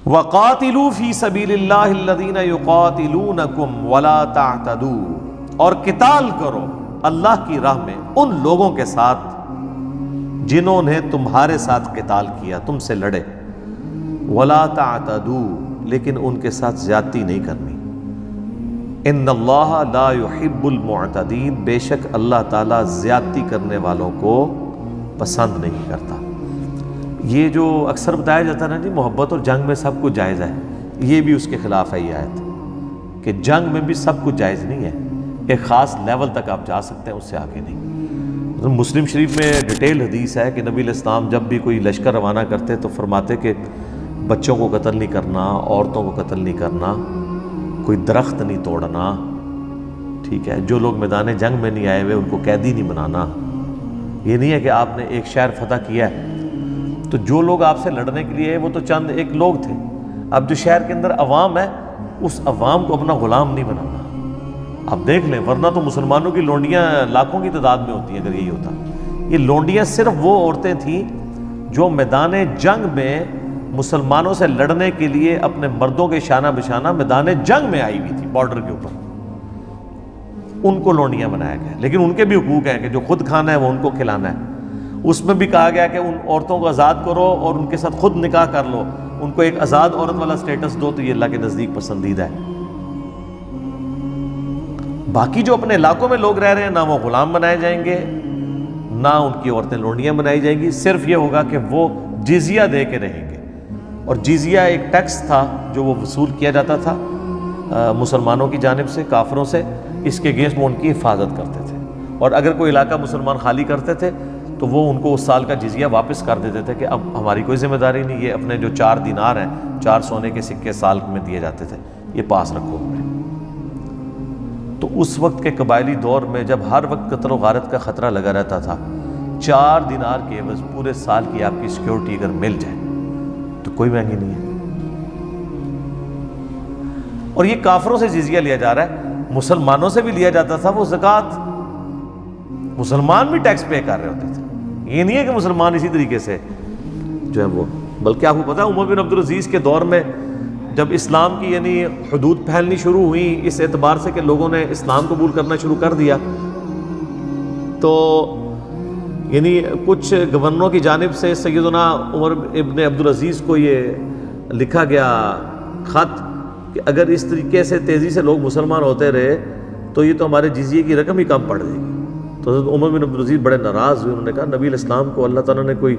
وَقَاتِلُوا فِي سَبِيلِ اللَّهِ الَّذِينَ يُقَاتِلُونَكُمْ وَلَا تَعْتَدُوا، اور قتال کرو اللہ کی راہ میں ان لوگوں کے ساتھ جنہوں نے تمہارے ساتھ قتال کیا، تم سے لڑے، وَلَا تَعْتَدُوا، لیکن ان کے ساتھ زیادتی نہیں کرنی۔ ان اللہ لا يحب المعتدین، بے شک اللہ تعالیٰ زیادتی کرنے والوں کو پسند نہیں کرتا۔ یہ جو اکثر بتایا جاتا ہے نا جی محبت اور جنگ میں سب کچھ جائز ہے، یہ بھی اس کے خلاف ہے یہ آیت، کہ جنگ میں بھی سب کچھ جائز نہیں ہے، ایک خاص لیول تک آپ جا سکتے ہیں، اس سے آگے نہیں۔ مسلم شریف میں ڈیٹیل حدیث ہے کہ نبی علیہ السلام جب بھی کوئی لشکر روانہ کرتے تو فرماتے کہ بچوں کو قتل نہیں کرنا، عورتوں کو قتل نہیں کرنا، کوئی درخت نہیں توڑنا، ٹھیک ہے، جو لوگ میدان جنگ میں نہیں آئے ہوئے ان کو قیدی نہیں بنانا۔ یہ نہیں ہے کہ آپ نے ایک شہر فتح کیا ہے تو جو لوگ آپ سے لڑنے کے لیے وہ تو چند ایک لوگ تھے، اب جو شہر کے اندر عوام ہے اس عوام کو اپنا غلام نہیں بنانا۔ آپ دیکھ لیں، ورنہ تو مسلمانوں کی لونڈیاں لاکھوں کی تعداد میں ہوتی ہیں اگر یہی ہوتا۔ یہ لونڈیاں صرف وہ عورتیں تھیں جو میدان جنگ میں مسلمانوں سے لڑنے کے لیے اپنے مردوں کے شانہ بشانہ میدان جنگ میں آئی ہوئی تھی، بارڈر کے اوپر، ان کو لونڈیاں بنایا گیا۔ لیکن ان کے بھی حقوق ہیں کہ جو خود کھانا ہے وہ ان کو کھلانا ہے۔ اس میں بھی کہا گیا کہ ان عورتوں کو آزاد کرو اور ان کے ساتھ خود نکاح کر لو، ان کو ایک آزاد عورت والا سٹیٹس دو، تو یہ اللہ کے نزدیک پسندیدہ ہے۔ باقی جو اپنے علاقوں میں لوگ رہ رہے ہیں، نہ وہ غلام بنائے جائیں گے، نہ ان کی عورتیں لونڈیاں بنائی جائیں گی، صرف یہ ہوگا کہ وہ جزیہ دے کے رہیں گے۔ اور جزیہ ایک ٹیکس تھا جو وہ وصول کیا جاتا تھا مسلمانوں کی جانب سے، کافروں سے، اس کے اگینسٹ وہ ان کی حفاظت کرتے تھے۔ اور اگر کوئی علاقہ مسلمان خالی کرتے تھے تو وہ ان کو اس سال کا جزیہ واپس کر دیتے تھے کہ اب ہماری کوئی ذمہ داری نہیں، یہ اپنے جو 4 دینار ہیں، 4 سونے کے سکے سال میں دیے جاتے تھے، یہ پاس رکھو ہمیں۔ تو اس وقت کے قبائلی دور میں جب ہر وقت قتل و غارت کا خطرہ لگا رہتا تھا، 4 دینار کے عوض پورے سال کی آپ کی سیکیورٹی اگر مل جائے تو کوئی مہنگی نہیں ہے۔ اور یہ کافروں سے جزیہ لیا جا رہا ہے، مسلمانوں سے بھی لیا جاتا تھا وہ زکوٰۃ، مسلمان بھی ٹیکس پے کر رہے ہوتے تھے۔ یہ نہیں ہے کہ مسلمان اسی طریقے سے جو ہے وہ، بلکہ آپ کو پتہ ہے عمر بن عبدالعزیز کے دور میں جب اسلام کی یعنی حدود پھیلنی شروع ہوئی اس اعتبار سے کہ لوگوں نے اسلام قبول کرنا شروع کر دیا، تو یعنی کچھ گورنروں کی جانب سے سیدنا عمر ابن عبدالعزیز کو یہ لکھا گیا خط کہ اگر اس طریقے سے تیزی سے لوگ مسلمان ہوتے رہے تو یہ تو ہمارے جزیے کی رقم ہی کم پڑ جائے گی۔ تو حضرت عمر بن عبدالعزیز بڑے ناراض ہوئے، انہوں نے کہا نبی علیہ السلام کو اللہ تعالیٰ نے کوئی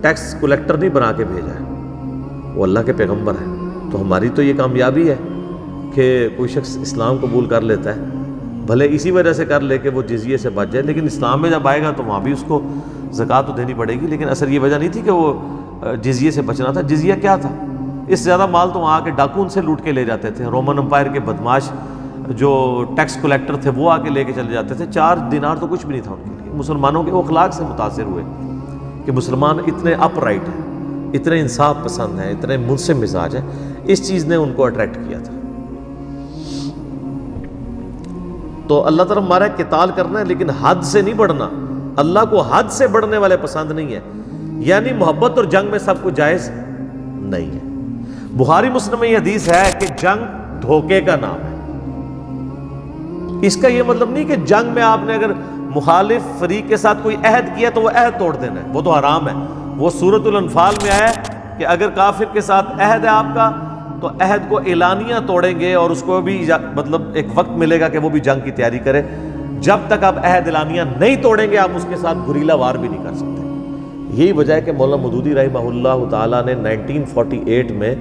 ٹیکس کلیکٹر نہیں بنا کے بھیجا ہے، وہ اللہ کے پیغمبر ہیں، تو ہماری تو یہ کامیابی ہے کہ کوئی شخص اسلام قبول کر لیتا ہے، بھلے اسی وجہ سے کر لے کہ وہ جزیے سے بچ جائے، لیکن اسلام میں جب آئے گا تو وہاں بھی اس کو زکوٰۃ تو دینی پڑے گی۔ لیکن اصل یہ وجہ نہیں تھی کہ وہ جزیے سے بچنا تھا، جزیہ کیا تھا؟ اس سے زیادہ مال تو وہاں آ کے ڈاکو ان سے لوٹ کے لے جاتے تھے، رومن امپائر کے بدماش جو ٹیکس کلیکٹر تھے وہ آ کے لے کے چلے جاتے تھے۔ 4 دینار تو کچھ بھی نہیں تھا ان کے لیے۔ مسلمانوں کے اخلاق سے متاثر ہوئے کہ مسلمان اتنے اپ رائٹ ہیں، اتنے انصاف پسند ہیں، اتنے منصف مزاج ہیں، اس چیز نے ان کو اٹریکٹ کیا تھا۔ تو اللہ تعالیٰ ہمارا قتال کرنا ہے لیکن حد سے نہیں بڑھنا، اللہ کو حد سے بڑھنے والے پسند نہیں ہے، یعنی محبت اور جنگ میں سب کچھ جائز نہیں ہے۔ بخاری مسلم میں یہ حدیث ہے کہ جنگ دھوکے کا نام ہے۔ اس کا یہ مطلب نہیں کہ جنگ میں آپ نے اگر مخالف فریق کے ساتھ کوئی عہد کیا تو وہ عہد توڑ دینا ہے، وہ تو حرام ہے۔ وہ سورۃ الانفال میں آیا کہ اگر کافر کے ساتھ عہد ہے آپ کا تو عہد کو اعلانیہ توڑیں گے، اور اس کو بھی مطلب ایک وقت ملے گا کہ وہ بھی جنگ کی تیاری کرے۔ جب تک آپ عہد اعلانیہ نہیں توڑیں گے آپ اس کے ساتھ گریلا وار بھی نہیں کر سکتے۔ یہی وجہ ہے کہ مولانا مودودی رحمہ اللہ تعالیٰ نے 1948 میں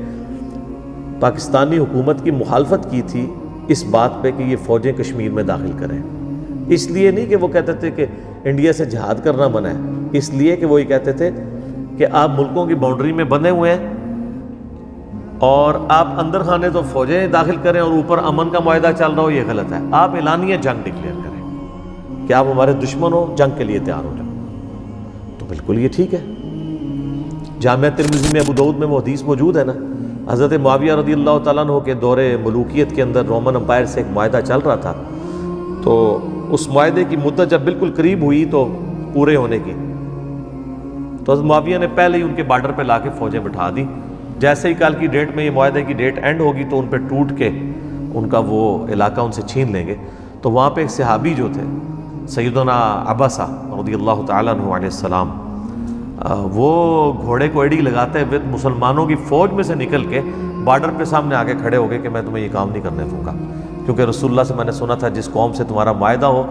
پاکستانی حکومت کی مخالفت کی تھی اس بات پہ کہ یہ فوجیں کشمیر میں داخل کریں۔ اس لیے نہیں کہ وہ کہتے تھے کہ انڈیا سے جہاد کرنا منع ہے، اس لیے کہ وہ یہ کہتے تھے کہ آپ ملکوں کی باؤنڈری میں بندھے ہوئے ہیں اور آپ اندر خانے تو فوجیں داخل کریں اور اوپر امن کا معاہدہ چل رہا ہو، یہ غلط ہے۔ آپ اعلانیہ جنگ ڈکلیئر کریں کہ آپ ہمارے دشمن ہو، جنگ کے لیے تیار ہو جائیں، تو بالکل یہ ٹھیک ہے۔ جامعہ ترمذی میں ابو داؤد میں وہ حدیث موجود ہے نا، حضرت معاویہ رضی اللہ تعالیٰ عنہ کے دور ملوکیت کے اندر رومن امپائر سے ایک معاہدہ چل رہا تھا، تو اس معاہدے کی مدت جب بالکل قریب ہوئی تو پورے ہونے کی، تو حضرت معاویہ نے پہلے ہی ان کے بارڈر پہ لا کے فوجیں بٹھا دی جیسے ہی کل کی ڈیٹ میں یہ معاہدے کی ڈیٹ اینڈ ہوگی تو ان پہ ٹوٹ کے ان کا وہ علاقہ ان سے چھین لیں گے. تو وہاں پہ ایک صحابی جو تھے سیدنا عباسہ رضی اللہ تعالیٰ عنہ علیہ السلام، وہ گھوڑے کو ایڑی لگاتے ہوئے مسلمانوں کی فوج میں سے نکل کے بارڈر پہ سامنے آگے کھڑے ہو گئے کہ میں تمہیں یہ کام نہیں کرنے دوں گا، کیونکہ رسول اللہ سے میں نے سنا تھا جس قوم سے تمہارا معاہدہ ہو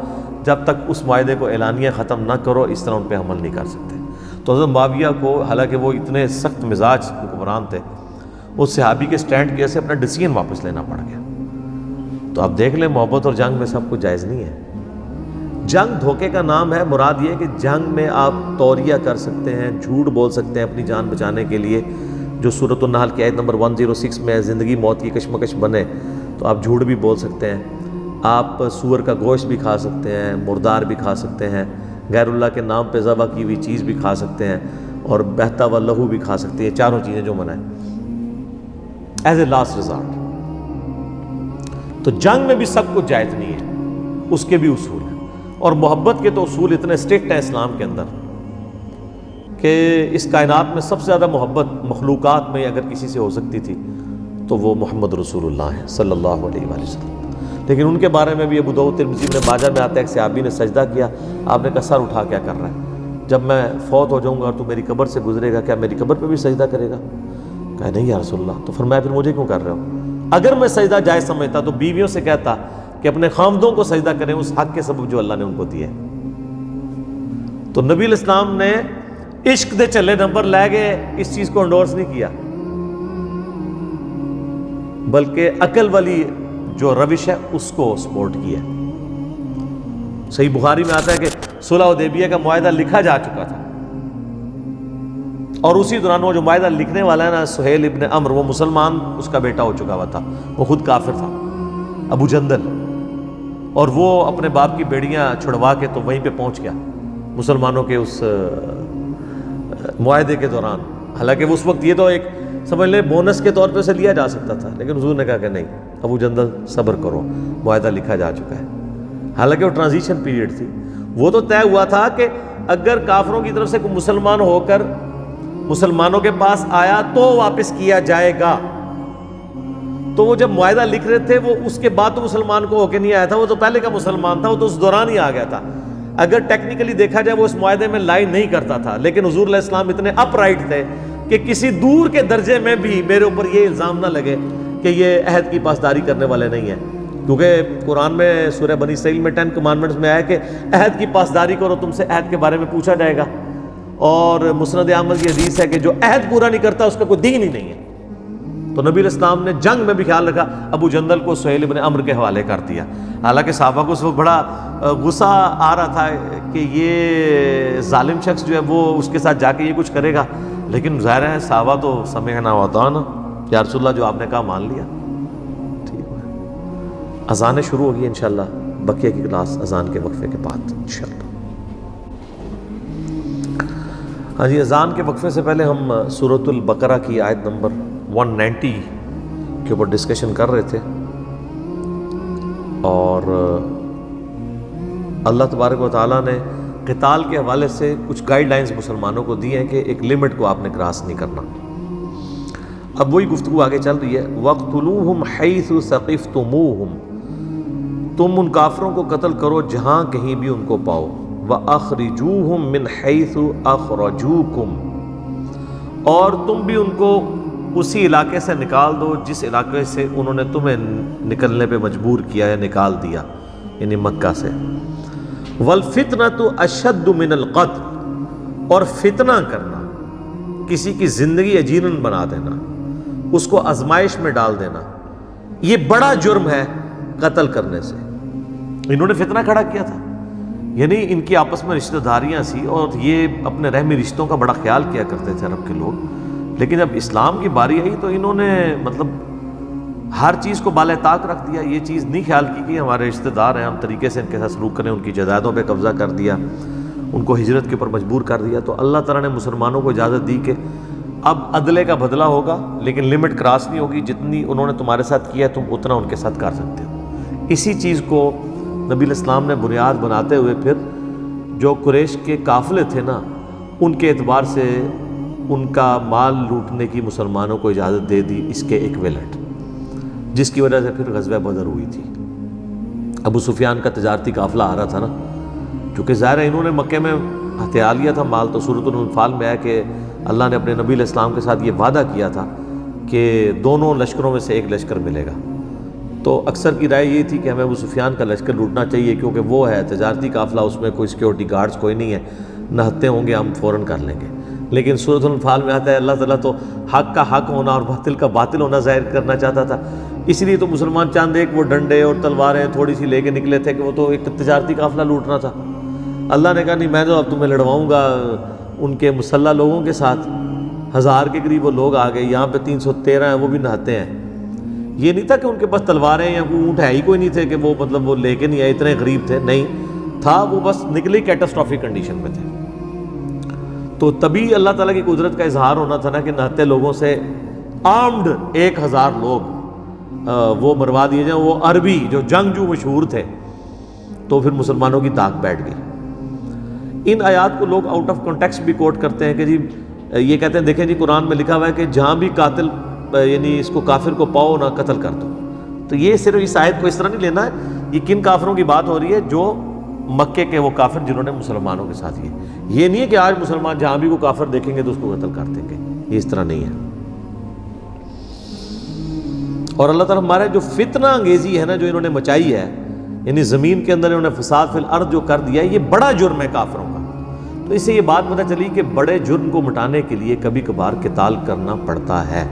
جب تک اس معاہدے کو اعلانیہ ختم نہ کرو اس طرح ان پہ عمل نہیں کر سکتے. تو حضرت معاویہ کو، حالانکہ وہ اتنے سخت مزاج حکمران تھے، اس صحابی کے سٹینڈ کی وجہ سے اپنا ڈیسیژن واپس لینا پڑ گیا. تو اب دیکھ لیں محبت اور جنگ میں سب کچھ جائز نہیں ہے. جنگ دھوکے کا نام ہے. مراد یہ ہے کہ جنگ میں آپ توریہ کر سکتے ہیں، جھوٹ بول سکتے ہیں اپنی جان بچانے کے لیے، جو سورۃ النحل کی آیت نمبر 106 میں ہے زندگی موت کی کشمکش بنے تو آپ جھوٹ بھی بول سکتے ہیں. آپ سور کا گوشت بھی کھا سکتے ہیں، مردار بھی کھا سکتے ہیں، غیر اللہ کے نام پہ ذبح کی ہوئی چیز بھی کھا سکتے ہیں، اور بہتا ہوا لہو بھی کھا سکتے ہیں. یہ چاروں چیزیں جو منع ہیں ایز اے لاسٹ ریزارٹ. تو جنگ میں بھی سب کچھ جائز نہیں ہے، اس کے بھی اصول ہیں. اور محبت کے تو اصول اتنے اسٹرکٹ ہیں اسلام کے اندر کہ اس کائنات میں سب سے زیادہ محبت مخلوقات میں اگر کسی سے ہو سکتی تھی تو وہ محمد رسول اللہ ہیں صلی اللہ علیہ وآلہ وسلم. لیکن ان کے بارے میں بھی ابو داؤد ترمذی ابن ماجہ میں آتا ہے کہ صحابی نے سجدہ کیا، آپ نے کہا سر اٹھا کیا کر رہا ہے، جب میں فوت ہو جاؤں گا اور تو میری قبر سے گزرے گا کیا میری قبر پہ بھی سجدہ کرے گا؟ کہا نہیں یا رسول اللہ. تو فرمایا پھر مجھے کیوں کر رہے ہو؟ اگر میں سجدہ جائز سمجھتا تو بیویوں سے کہتا کہ اپنے خامدوں کو سجدہ کریں اس حق کے سبب جو اللہ نے ان کو دیے. تو نبی علیہ السلام نے عشق دے چلے نمبر لے گئے اس چیز کو انڈورس نہیں کیا، بلکہ عقل والی جو روش ہے اس کو سپورٹ کیا. صحیح بخاری میں آتا ہے کہ صلح حدیبیہ کا معاہدہ لکھا جا چکا تھا، اور اسی دوران وہ جو معاہدہ لکھنے والا ہے نا سہیل ابن عمر، وہ مسلمان اس کا بیٹا ہو چکا ہوا تھا، وہ خود کافر تھا، ابو جندل، اور وہ اپنے باپ کی بیڑیاں چھڑوا کے تو وہیں پہ پہنچ گیا مسلمانوں کے اس معاہدے کے دوران. حالانکہ اس وقت یہ تو ایک سمجھ لیں بونس کے طور پہ اسے لیا جا سکتا تھا، لیکن حضور نے کہا کہ نہیں ابو جندل صبر کرو، معاہدہ لکھا جا چکا ہے. حالانکہ وہ ٹرانزیشن پیریڈ تھی، وہ تو طے ہوا تھا کہ اگر کافروں کی طرف سے کوئی مسلمان ہو کر مسلمانوں کے پاس آیا تو واپس کیا جائے گا. تو وہ جب معاہدہ لکھ رہے تھے وہ اس کے بعد تو مسلمان کو ہو کے نہیں آیا تھا، وہ تو پہلے کا مسلمان تھا، وہ تو اس دوران ہی آ گیا تھا. اگر ٹیکنیکلی دیکھا جائے وہ اس معاہدے میں لائی نہیں کرتا تھا، لیکن حضور علیہ السلام اتنے اپ رائٹ تھے کہ کسی دور کے درجے میں بھی میرے اوپر یہ الزام نہ لگے کہ یہ عہد کی پاسداری کرنے والے نہیں ہیں. کیونکہ قرآن میں سورہ بنی اسرائیل میں 10 کمانڈمنٹس میں آیا کہ عہد کی پاسداری کرو، تم سے عہد کے بارے میں پوچھا جائے گا. اور مسند احمد کی حدیث ہے کہ جو عہد پورا نہیں کرتا اس کا کوئی دین ہی نہیں ہے. تو نبی علیہ السلام نے جنگ میں بھی خیال رکھا، ابو جندل کو سہیل ابن عمر کے حوالے کر دیا. حالانکہ صحابہ کو اس وقت بڑا غصہ آ رہا تھا کہ یہ ظالم شخص جو ہے وہ اس کے ساتھ جا کے یہ کچھ کرے گا، لیکن ظاہر ہے صحابہ تو سمعنا وأطعنا، یا رسول اللہ جو آپ نے کہا مان لیا. ٹھیک ہے، اذانیں شروع ہوگی انشاءاللہ، بقیہ کی کلاس اذان کے وقفے کے بعد انشاءاللہ. ہاں جی، اذان کے وقفے سے پہلے ہم سورۃ البقرہ کی آیت نمبر 190 کے اوپر ڈسکشن کر رہے تھے، اور اللہ تبارک و تعالیٰ نے قتال کے حوالے سے کچھ گائیڈ لائنز مسلمانوں کو دی ہیں کہ ایک لمٹ کو آپ نے کراس نہیں کرنا. اب وہی گفتگو آگے چل رہی ہے. وَاقْتُلُوهُمْ حَيْثُ ثَقِفْتُمُوهُمْ، تم ان کافروں کو قتل کرو جہاں کہیں بھی ان کو پاؤ. وَأَخْرِجُوهُمْ مِنْ حَيْثُ أَخْرَجُوكُمْ، اور تم بھی ان کو اسی علاقے سے نکال دو جس علاقے سے انہوں نے تمہیں نکلنے پہ مجبور کیا یا نکال دیا، یعنی مکہ سے. وَالْفِتْنَةُ أَشَدُّ مِنَ الْقَتْلِ، اور فتنہ کرنا، کسی کی زندگی یجیرن بنا دینا، اس کو آزمائش میں ڈال دینا، یہ بڑا جرم ہے قتل کرنے سے. انہوں نے فتنہ کھڑا کیا تھا، یعنی ان کی آپس میں رشتہ داریاں سی اور یہ اپنے رحمی رشتوں کا بڑا خیال کیا کرتے تھے عرب کے لوگ. لیکن جب اسلام کی باری آئی تو انہوں نے مطلب ہر چیز کو بالائے طاق رکھ دیا. یہ چیز نہیں خیال کی کہ ہمارے رشتہ دار ہیں، ہم طریقے سے ان کے ساتھ سلوک کریں، ان کی جائیدادوں پہ قبضہ کر دیا، ان کو ہجرت کے اوپر مجبور کر دیا. تو اللہ تعالیٰ نے مسلمانوں کو اجازت دی کہ اب عدلے کا بدلہ ہوگا، لیکن لمٹ کراس نہیں ہوگی، جتنی انہوں نے تمہارے ساتھ کیا تم اتنا ان کے ساتھ کر سکتے ہو. اسی چیز کو نبی علیہ السلام نے بنیاد بناتے ہوئے پھر جو قریش کے قافلے تھے نا ان کے اعتبار سے ان کا مال لوٹنے کی مسلمانوں کو اجازت دے دی اس کے ایکویلنٹ، جس کی وجہ سے پھر غزوہ بدر ہوئی تھی۔ ابو سفیان کا تجارتی قافلہ آ رہا تھا نا، چونکہ ظاہر ہے انہوں نے مکے میں ہتھیار لیا تھا مال، تو سورۃ الانفال میں ہے کہ اللہ نے اپنے نبی علیہ السلام کے ساتھ یہ وعدہ کیا تھا کہ دونوں لشکروں میں سے ایک لشکر ملے گا۔ تو اکثر کی رائے یہ تھی کہ ہمیں ابو سفیان کا لشکر لوٹنا چاہیے، کیونکہ وہ ہے تجارتی قافلہ، اس میں کوئی سیکیورٹی گارڈز کوئی نہیں ہے، نہتے ہوں گے ہم فوراً کر لیں گے۔ لیکن سورۃ الانفال میں آتا ہے اللہ تعالیٰ تو حق کا حق ہونا اور باطل کا باطل ہونا ظاہر کرنا چاہتا تھا، اس لیے تو مسلمان چاند ایک وہ ڈنڈے اور تلواریں تھوڑی سی لے کے نکلے تھے کہ وہ تو ایک تجارتی قافلہ لوٹنا تھا۔ اللہ نے کہا نہیں، میں تو اب تمہیں لڑواؤں گا ان کے مسلح لوگوں کے ساتھ۔ 1000 کے قریب وہ لوگ آ گئے، یہاں پہ 313 ہیں، وہ بھی نہاتے ہیں۔ یہ نہیں تھا کہ ان کے پاس تلواریں یا کوئی اونٹ ہے ہی کوئی نہیں تھے کہ وہ مطلب وہ لے کے نہیں آئے، اتنے غریب تھے، نہیں تھا، وہ بس نکلی کیٹاسٹرافک کنڈیشن میں تھے۔ تو تبھی اللہ تعالیٰ کی قدرت کا اظہار ہونا تھا نا کہ نہتے لوگوں سے آرمڈ 1000 لوگ وہ مروا دیے جائیں، وہ عربی جو جنگجو مشہور تھے۔ تو پھر مسلمانوں کی طاقت بیٹھ گئی۔ ان آیات کو لوگ آؤٹ آف کانٹیکسٹ بھی کوٹ کرتے ہیں کہ جی یہ کہتے ہیں دیکھیں جی قرآن میں لکھا ہوا ہے کہ جہاں بھی قاتل یعنی اس کو کافر کو پاؤ نہ قتل کر دو۔ تو یہ صرف اس آیت کو اس طرح نہیں لینا ہے، یہ کن کافروں کی بات ہو رہی ہے؟ جو مکے کے وہ کافر جنہوں نے مسلمانوں کے ساتھ یہ نہیں ہے کہ آج مسلمان جہاں بھی وہ کافر دیکھیں گے تو اس کو قتل کر دیں گے، یہ اس طرح نہیں ہے۔ اور اللہ تعالیٰ ہمارے جو فتنہ انگیزی ہے نا جو انہوں نے مچائی ہے، یعنی زمین کے اندر انہوں نے فساد فی الارض جو کر دیا ہے، یہ بڑا جرم ہے کافروں کا۔ تو اس سے یہ بات پتہ چلی کہ بڑے جرم کو مٹانے کے لیے کبھی کبھار قتال کرنا پڑتا ہے۔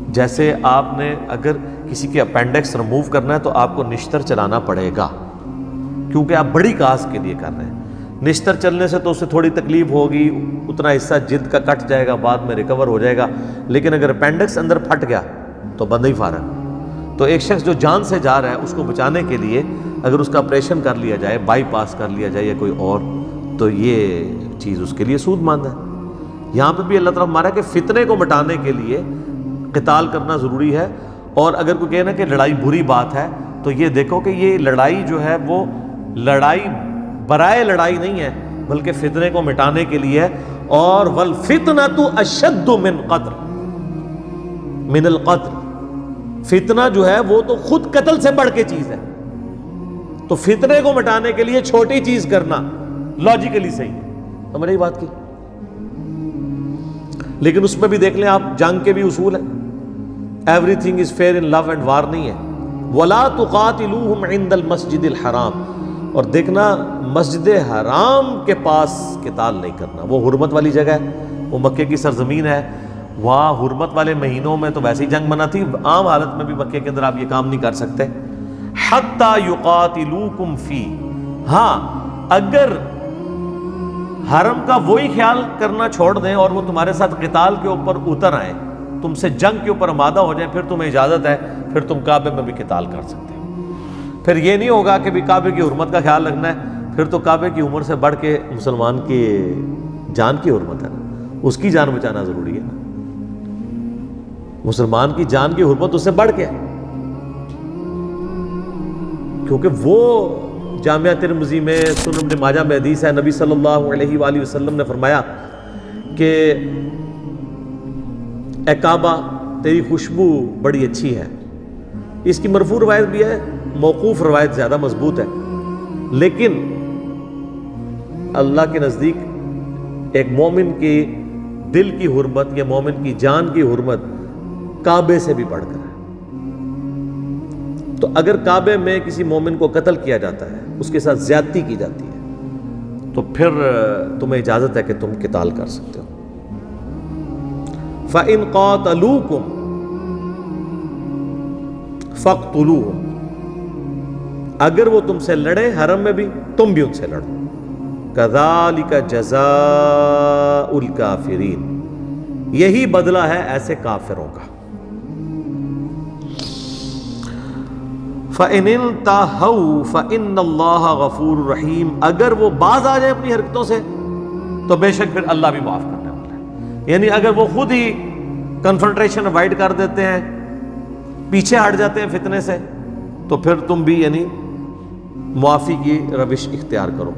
جیسے آپ نے اگر کسی کے اپینڈکس ریموو کرنا ہے تو آپ کو نشتر چلانا پڑے گا، کیونکہ آپ بڑی کاز کے لیے کر رہے ہیں۔ نشتر چلنے سے تو اس سے تھوڑی تکلیف ہوگی، اتنا حصہ جلد کا کٹ جائے گا، بعد میں ریکور ہو جائے گا، لیکن اگر اپینڈکس اندر پھٹ گیا تو بندہ ہی فارغ۔ تو ایک شخص جو جان سے جا رہا ہے اس کو بچانے کے لیے اگر اس کا آپریشن کر لیا جائے، بائی پاس کر لیا جائے یا کوئی اور، تو یہ چیز اس کے لیے سود مند ہے۔ یہاں پہ بھی اللہ تعالیٰ ہمارا کہ فتنے کو مٹانے کے لیے قتال کرنا ضروری ہے۔ اور اگر کوئی کہنا کہ لڑائی بری بات ہے تو یہ دیکھو کہ یہ لڑائی جو ہے وہ لڑائی برائے لڑائی نہیں ہے، بلکہ فتنے کو مٹانے کے لیے ہے۔ اور وَالْفِتْنَةُ أَشَدُّ مِنَ الْقَتْلِ، فتنہ جو ہے وہ تو خود قتل سے بڑھ کے چیز ہے۔ تو فتنے کو مٹانے کے لیے چھوٹی چیز کرنا لاجیکلی صحیح ہے، سمجھ رہی بات کی؟ لیکن اس میں بھی دیکھ لیں آپ، جنگ کے بھی اصول ہیں، everything is fair in love and war نہیں ہے۔ وَلَا تُقَاتِلُوهُمْ عِنْدَ الْمَسْجِدِ الْحَرَامِ، اور دیکھنا مسجد حرام کے پاس قتال نہیں کرنا، وہ حرمت والی جگہ ہے، وہ مکے کی سرزمین ہے، وہاں حرمت والے مہینوں میں تو ویسے ہی جنگ منع تھی، عام حالت میں بھی مکے کے اندر آپ یہ کام نہیں کر سکتے۔ حَتَّى يُقَاتِلُوكُمْ فِيهِ، ہاں اگر حرم کا وہی خیال کرنا چھوڑ دیں اور وہ تمہارے ساتھ قتال کے اوپر اتر آئیں، تم سے جنگ کے اوپر آمادہ ہو جائیں، پھر تمہیں اجازت ہے، پھر تم کعبے میں بھی قتال کر سکتے ہو۔ پھر یہ نہیں ہوگا کہ بھی کعبے کی حرمت کا خیال رکھنا ہے، پھر تو کعبے کی عمر سے بڑھ کے مسلمان کی جان کی حرمت ہے نا، اس کی جان بچانا ضروری ہے نا، مسلمان کی جان کی حرمت اس سے بڑھ کے ہے، کیونکہ وہ جامعہ ترمذی میں سنن ابن ماجہ میں حدیث ہے، نبی صلی اللہ علیہ وآلہ وسلم نے فرمایا کہ اے کعبہ تیری خوشبو بڑی اچھی ہے۔ اس کی مرفوع روایت بھی ہے، موقوف روایت زیادہ مضبوط ہے، لیکن اللہ کے نزدیک ایک مومن کی دل کی حرمت یا مومن کی جان کی حرمت کعبے سے بھی بڑھ کر ہے۔ تو اگر کعبے میں کسی مومن کو قتل کیا جاتا ہے، اس کے ساتھ زیادتی کی جاتی ہے، تو پھر تمہیں اجازت ہے کہ تم قتال کر سکتے ہو۔ فَإِن قَاتَلُوكُمْ فَاقْتُلُوهُمْ، اگر وہ تم سے لڑے حرم میں بھی، تم بھی ان سے لڑو۔ كَذَلِكَ جَزَاءُ الْكَافِرِينَ، یہی بدلہ ہے ایسے کافروں کا۔ فَإِنِ انْتَهَوْا فَإِنَّ اللَّهَ غَفُورٌ رَحِيمٌ، اگر وہ باز آ جائے اپنی حرکتوں سے تو بے شک پھر اللہ بھی معاف کرنے والا ہے۔ یعنی اگر وہ خود ہی کنفرنٹریشن اوائڈ کر دیتے ہیں، پیچھے ہٹ جاتے ہیں فتنے سے، تو پھر تم بھی یعنی معافی کی روش اختیار کرو۔